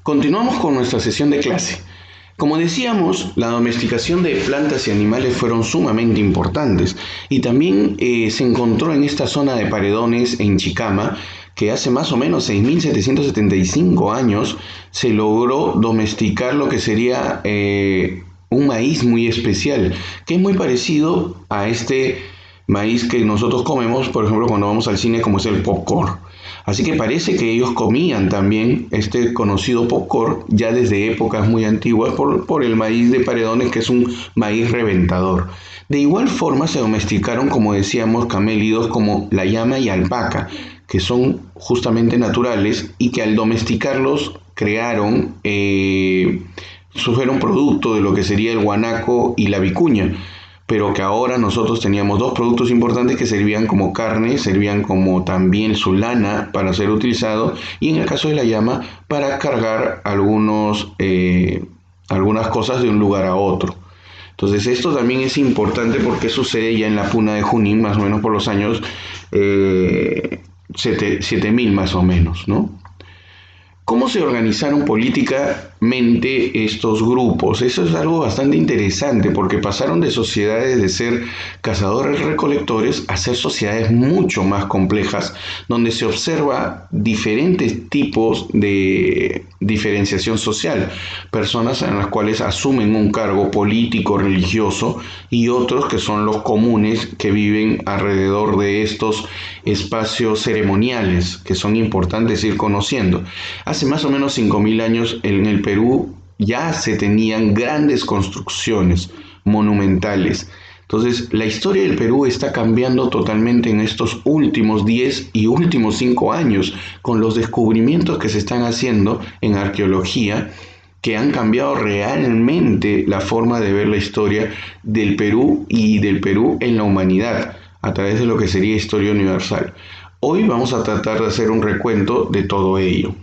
Continuamos con nuestra sesión de clase. Como decíamos, la domesticación de plantas y animales fueron sumamente importantes y también se encontró en esta zona de Paredones en Chicama que hace más o menos 6.775 años se logró domesticar lo que sería un maíz muy especial, que es muy parecido a este maíz que nosotros comemos, por ejemplo, cuando vamos al cine, como es el popcorn. Así que parece que ellos comían también este conocido popcorn ya desde épocas muy antiguas por el maíz de Paredones, que es un maíz reventador. De igual forma se domesticaron, como decíamos, camélidos como la llama y alpaca, que son justamente naturales y que al domesticarlos crearon, fueron producto de lo que sería el guanaco y la vicuña, pero que ahora nosotros teníamos dos productos importantes que servían como carne, servían como también su lana para ser utilizado, y en el caso de la llama para cargar algunas cosas de un lugar a otro. Entonces esto también es importante porque sucede ya en la Puna de Junín, más o menos por los años 7000 más o menos, ¿no? ¿Cómo se organizaron políticamente estos grupos? Eso es algo bastante interesante porque pasaron de sociedades de ser cazadores-recolectores a ser sociedades mucho más complejas, donde se observa diferentes tipos de diferenciación social. Personas en las cuales asumen un cargo político, religioso, y otros que son los comunes que viven alrededor de estos espacios ceremoniales que son importantes ir conociendo. Hace más o menos 5.000 años en el Perú ya se tenían grandes construcciones monumentales. Entonces, la historia del Perú está cambiando totalmente en estos últimos 10 y últimos 5 años con los descubrimientos que se están haciendo en arqueología que han cambiado realmente la forma de ver la historia del Perú y del Perú en la humanidad a través de lo que sería historia universal. Hoy vamos a tratar de hacer un recuento de todo ello.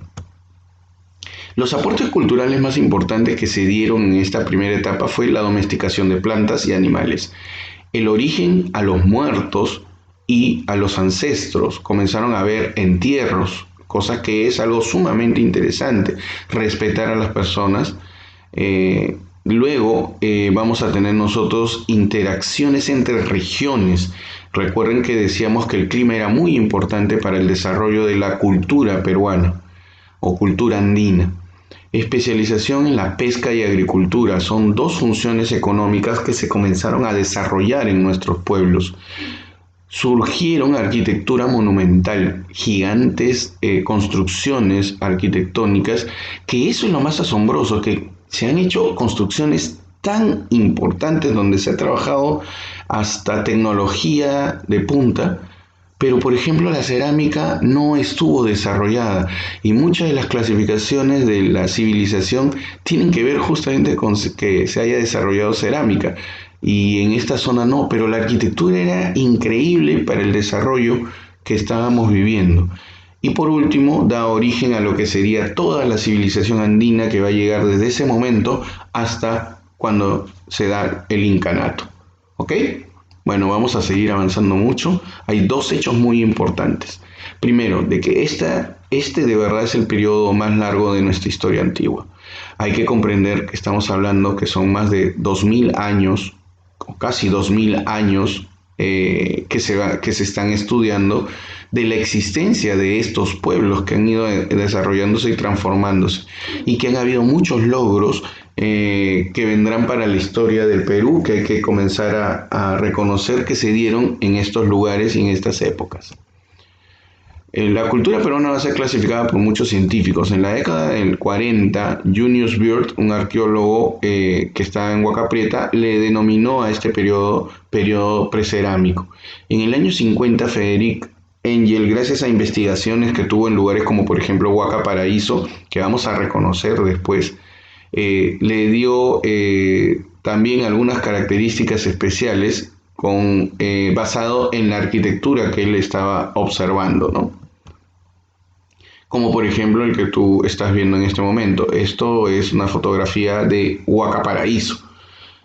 Los aportes culturales más importantes que se dieron en esta primera etapa fue la domesticación de plantas y animales. El origen a los muertos y a los ancestros comenzaron a haber entierros, cosa que es algo sumamente interesante, respetar a las personas. Luego vamos a tener nosotros interacciones entre regiones. Recuerden que decíamos que el clima era muy importante para el desarrollo de la cultura peruana o cultura andina. Especialización en la pesca y agricultura son dos funciones económicas que se comenzaron a desarrollar en nuestros pueblos. Surgieron arquitectura monumental, gigantes construcciones arquitectónicas, que eso es lo más asombroso, que se han hecho construcciones tan importantes donde se ha trabajado hasta tecnología de punta, pero por ejemplo la cerámica no estuvo desarrollada y muchas de las clasificaciones de la civilización tienen que ver justamente con que se haya desarrollado cerámica y en esta zona no, pero la arquitectura era increíble para el desarrollo que estábamos viviendo. Y por último, da origen a lo que sería toda la civilización andina que va a llegar desde ese momento hasta cuando se da el incanato. ¿Ok? Bueno, vamos a seguir avanzando mucho. Hay dos hechos muy importantes. Primero, de que este de verdad es el periodo más largo de nuestra historia antigua. Hay que comprender que estamos hablando que son más de 2.000 años, o casi 2.000 años, que se están estudiando de la existencia de estos pueblos que han ido desarrollándose y transformándose y que han habido muchos logros que vendrán para la historia del Perú, que hay que comenzar a reconocer que se dieron en estos lugares y en estas épocas. La cultura peruana va a ser clasificada por muchos científicos. En la década del 40, Junius Bird, un arqueólogo que está en Huaca Prieta, le denominó a este periodo precerámico. En el año 50, Frederick Engel, gracias a investigaciones que tuvo en lugares como por ejemplo Huaca Paraíso, que vamos a reconocer después, le dio también algunas características especiales basado en la arquitectura que él estaba observando, ¿no? Como por ejemplo el que tú estás viendo en este momento. Esto es una fotografía de Huaca Paraíso.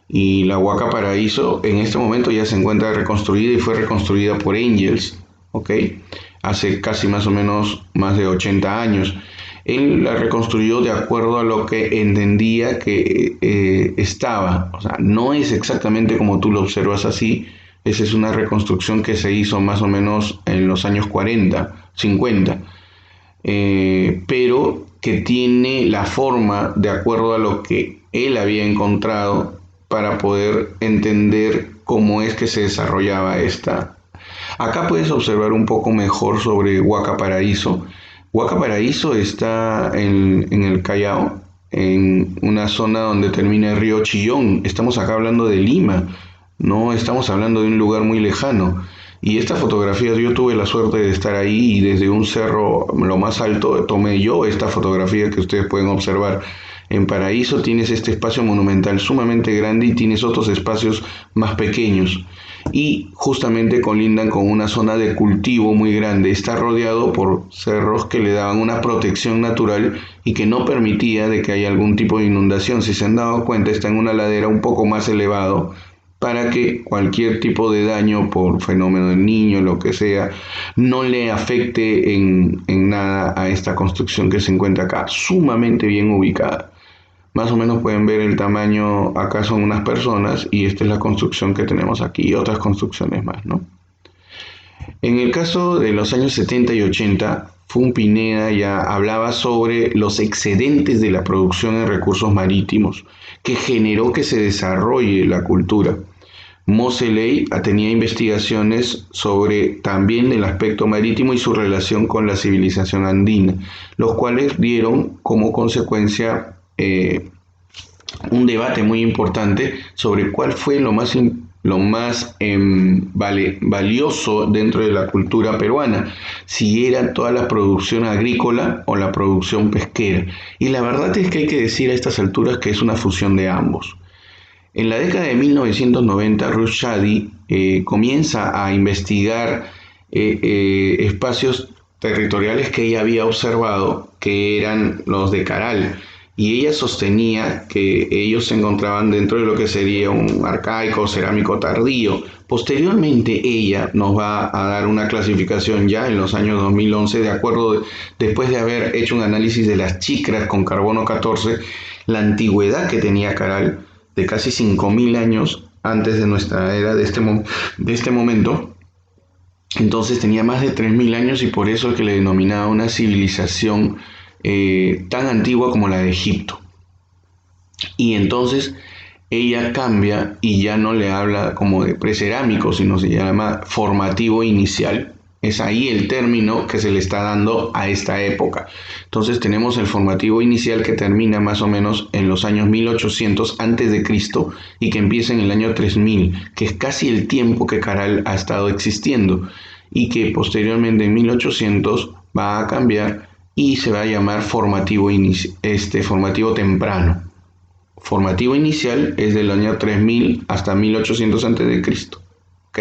Y la Huaca Paraíso en este momento ya se encuentra reconstruida y fue reconstruida por Engels, ¿ok? Hace casi más o menos más de 80 años. Él la reconstruyó de acuerdo a lo que entendía que estaba. O sea, no es exactamente como tú lo observas así. Esa es una reconstrucción que se hizo más o menos en los años 40, 50, pero que tiene la forma de acuerdo a lo que él había encontrado para poder entender cómo es que se desarrollaba esta. Acá puedes observar un poco mejor sobre Huaca Paraíso. Huaca Paraíso está en el Callao, en una zona donde termina el río Chillón. Estamos acá hablando de Lima, no estamos hablando de un lugar muy lejano. Y esta fotografía, yo tuve la suerte de estar ahí y desde un cerro, lo más alto, tomé yo esta fotografía que ustedes pueden observar. En Paraíso tienes este espacio monumental sumamente grande y tienes otros espacios más pequeños y justamente colindan con una zona de cultivo muy grande. Está rodeado por cerros que le daban una protección natural y que no permitía de que haya algún tipo de inundación. Si se han dado cuenta, está en una ladera un poco más elevado para que cualquier tipo de daño por fenómeno del niño, lo que sea, no le afecte en nada a esta construcción que se encuentra acá, sumamente bien ubicada. Más o menos pueden ver el tamaño, acá son unas personas y esta es la construcción que tenemos aquí y otras construcciones más, ¿no? En el caso de los años 70 y 80, Fun Pineda ya hablaba sobre los excedentes de la producción en recursos marítimos, que generó que se desarrolle la cultura. Moseley tenía investigaciones sobre también el aspecto marítimo y su relación con la civilización andina, los cuales dieron como consecuencia un debate muy importante sobre cuál fue lo más valioso dentro de la cultura peruana, si era toda la producción agrícola o la producción pesquera. Y la verdad es que hay que decir a estas alturas que es una fusión de ambos. En la década de 1990, Ruth Shady comienza a investigar espacios territoriales que ella había observado, que eran los de Caral, y ella sostenía que ellos se encontraban dentro de lo que sería un arcaico cerámico tardío. Posteriormente ella nos va a dar una clasificación ya en los años 2011, después de haber hecho un análisis de las chicras con carbono 14, la antigüedad que tenía Caral, de casi 5.000 años antes de nuestra era de este momento. Entonces tenía más de 3.000 años y por eso es que le denominaba una civilización tan antigua como la de Egipto. Y entonces ella cambia y ya no le habla como de precerámico, sino se llama formativo inicial. Es ahí el término que se le está dando a esta época. Entonces tenemos el formativo inicial que termina más o menos en los años 1800 antes de Cristo y que empieza en el año 3000, que es casi el tiempo que Caral ha estado existiendo y que posteriormente en 1800 va a cambiar y se va a llamar formativo temprano. Formativo inicial es del año 3000 hasta 1800 antes de Cristo. ¿Ok?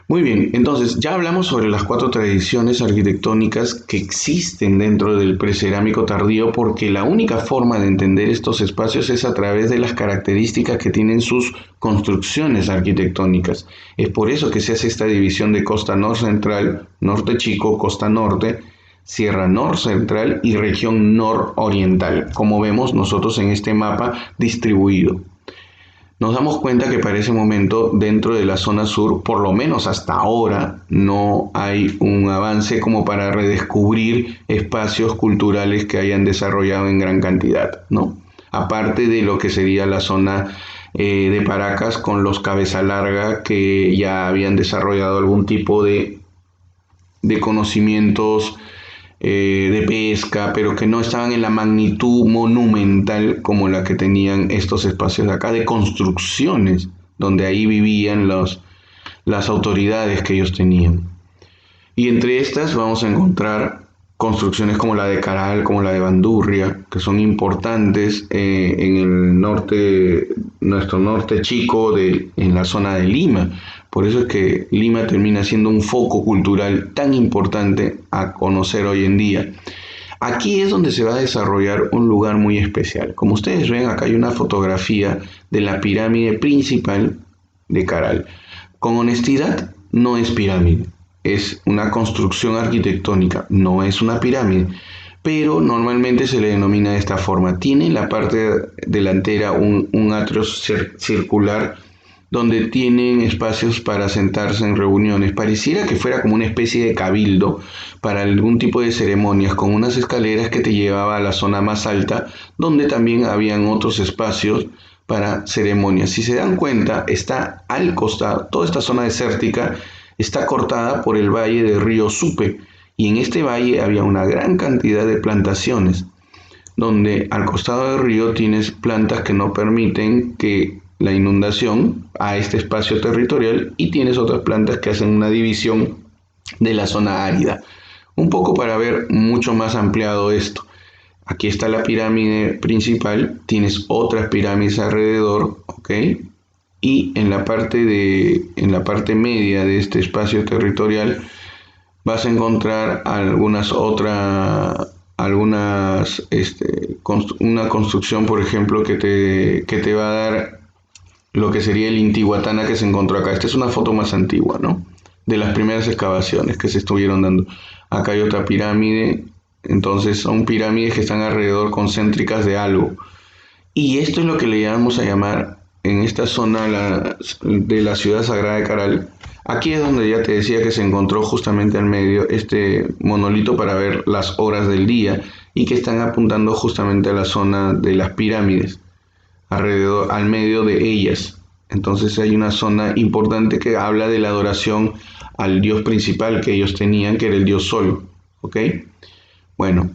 Muy bien, entonces ya hablamos sobre las 4 tradiciones arquitectónicas que existen dentro del precerámico tardío, porque la única forma de entender estos espacios es a través de las características que tienen sus construcciones arquitectónicas. Es por eso que se hace esta división de costa norcentral, norte chico, costa norte, Sierra Norcentral y región nororiental, como vemos nosotros en este mapa distribuido. Nos damos cuenta que para ese momento dentro de la zona sur, por lo menos hasta ahora, no hay un avance como para redescubrir espacios culturales que hayan desarrollado en gran cantidad, ¿no? Aparte de lo que sería la zona de Paracas con los Cabeza Larga que ya habían desarrollado algún tipo de conocimientos de pesca, pero que no estaban en la magnitud monumental como la que tenían estos espacios de acá, de construcciones, donde ahí vivían las autoridades que ellos tenían. Y entre estas vamos a encontrar construcciones como la de Caral, como la de Bandurria, que son importantes en el norte, nuestro norte chico, en la zona de Lima. Por eso es que Lima termina siendo un foco cultural tan importante a conocer hoy en día. Aquí es donde se va a desarrollar un lugar muy especial. Como ustedes ven, acá hay una fotografía de la pirámide principal de Caral. Con honestidad, no es pirámide. Es una construcción arquitectónica, no es una pirámide, pero normalmente se le denomina de esta forma. Tiene en la parte delantera un atrio circular donde tienen espacios para sentarse en reuniones. Pareciera que fuera como una especie de cabildo para algún tipo de ceremonias, con unas escaleras que te llevaba a la zona más alta, donde también habían otros espacios para ceremonias. Si se dan cuenta, está al costado, toda esta zona desértica está cortada por el valle del río Supe, y en este valle había una gran cantidad de plantaciones, donde al costado del río tienes plantas que no permiten que la inundación a este espacio territorial, y tienes otras plantas que hacen una división de la zona árida. Un poco para ver mucho más ampliado esto. Aquí está la pirámide principal, tienes otras pirámides alrededor, ¿ok? Y en la parte media de este espacio territorial vas a encontrar una construcción, por ejemplo, que te va a dar lo que sería el Intihuatana que se encontró acá. Esta es una foto más antigua, ¿no? De las primeras excavaciones que se estuvieron dando. Acá hay otra pirámide, entonces son pirámides que están alrededor concéntricas de algo. Y esto es lo que le vamos a llamar en esta zona de la ciudad sagrada de Caral. Aquí es donde ya te decía que se encontró justamente al medio este monolito para ver las horas del día, y que están apuntando justamente a la zona de las pirámides, alrededor, al medio de ellas. Entonces hay una zona importante que habla de la adoración al dios principal que ellos tenían, que era el dios Sol. ¿Ok? Bueno,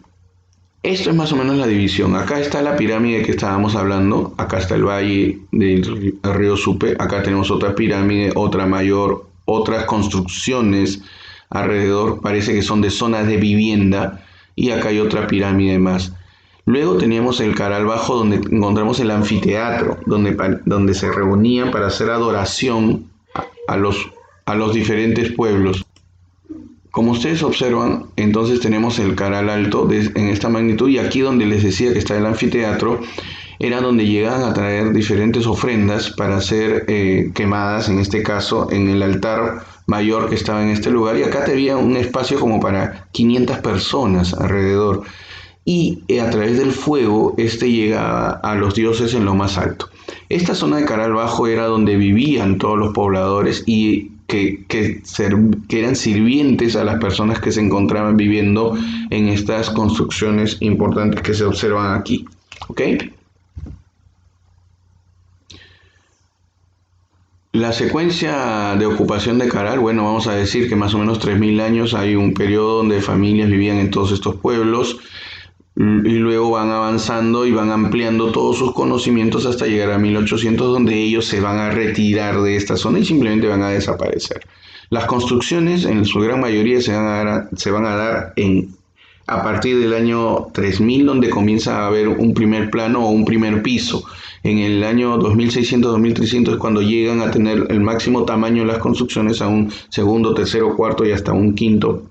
esto es más o menos la división. Acá está la pirámide que estábamos hablando. Acá está el valle del río Supe. Acá tenemos otra pirámide, otra mayor, otras construcciones alrededor. Parece que son de zonas de vivienda. Y acá hay otra pirámide más. Luego teníamos el Caral Bajo, donde encontramos el anfiteatro, donde se reunían para hacer adoración a a los diferentes pueblos. Como ustedes observan, entonces tenemos el Caral Alto en esta magnitud, y aquí donde les decía que está el anfiteatro, era donde llegaban a traer diferentes ofrendas para ser quemadas, en este caso en el altar mayor que estaba en este lugar, y acá había un espacio como para 500 personas alrededor, y a través del fuego este llegaba a los dioses en lo más alto. Esta zona de Caral Bajo era donde vivían todos los pobladores, y que eran sirvientes a las personas que se encontraban viviendo en estas construcciones importantes que se observan aquí. ¿Ok? La secuencia de ocupación de Caral, bueno, vamos a decir que más o menos 3000 años hay un periodo donde familias vivían en todos estos pueblos, y luego van avanzando y van ampliando todos sus conocimientos hasta llegar a 1800, donde ellos se van a retirar de esta zona y simplemente van a desaparecer. Las construcciones en su gran mayoría se van a dar a partir del año 3000, donde comienza a haber un primer plano o un primer piso. En el año 2600, 2300 es cuando llegan a tener el máximo tamaño de las construcciones, a un segundo, tercero, cuarto y hasta un quinto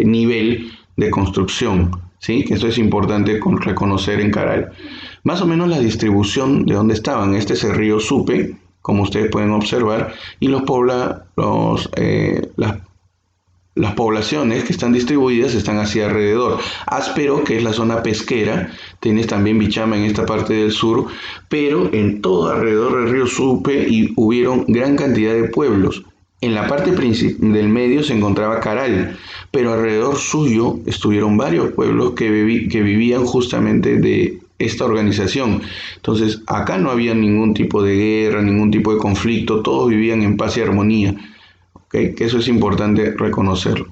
nivel de construcción. ¿Sí? Que esto es importante reconocer en Caral. Más o menos la distribución de dónde estaban. Este es el río Supe, como ustedes pueden observar, y las poblaciones que están distribuidas están hacia alrededor. Áspero, que es la zona pesquera, tienes también Bichama en esta parte del sur, pero en todo alrededor del río Supe hubieron gran cantidad de pueblos. En la parte del medio se encontraba Caral, pero alrededor suyo estuvieron varios pueblos que vivían justamente de esta organización. Entonces, acá no había ningún tipo de guerra, ningún tipo de conflicto, todos vivían en paz y armonía. ¿Okay? Que eso es importante reconocerlo.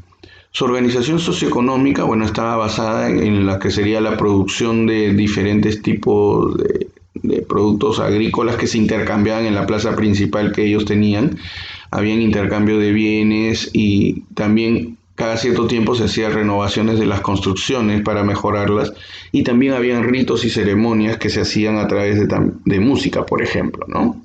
Su organización socioeconómica, bueno, estaba basada en la que sería la producción de diferentes tipos de productos agrícolas que se intercambiaban en la plaza principal que ellos tenían. Habían intercambio de bienes, y también cada cierto tiempo se hacían renovaciones de las construcciones para mejorarlas, y también habían ritos y ceremonias que se hacían a través de música, por ejemplo, ¿no?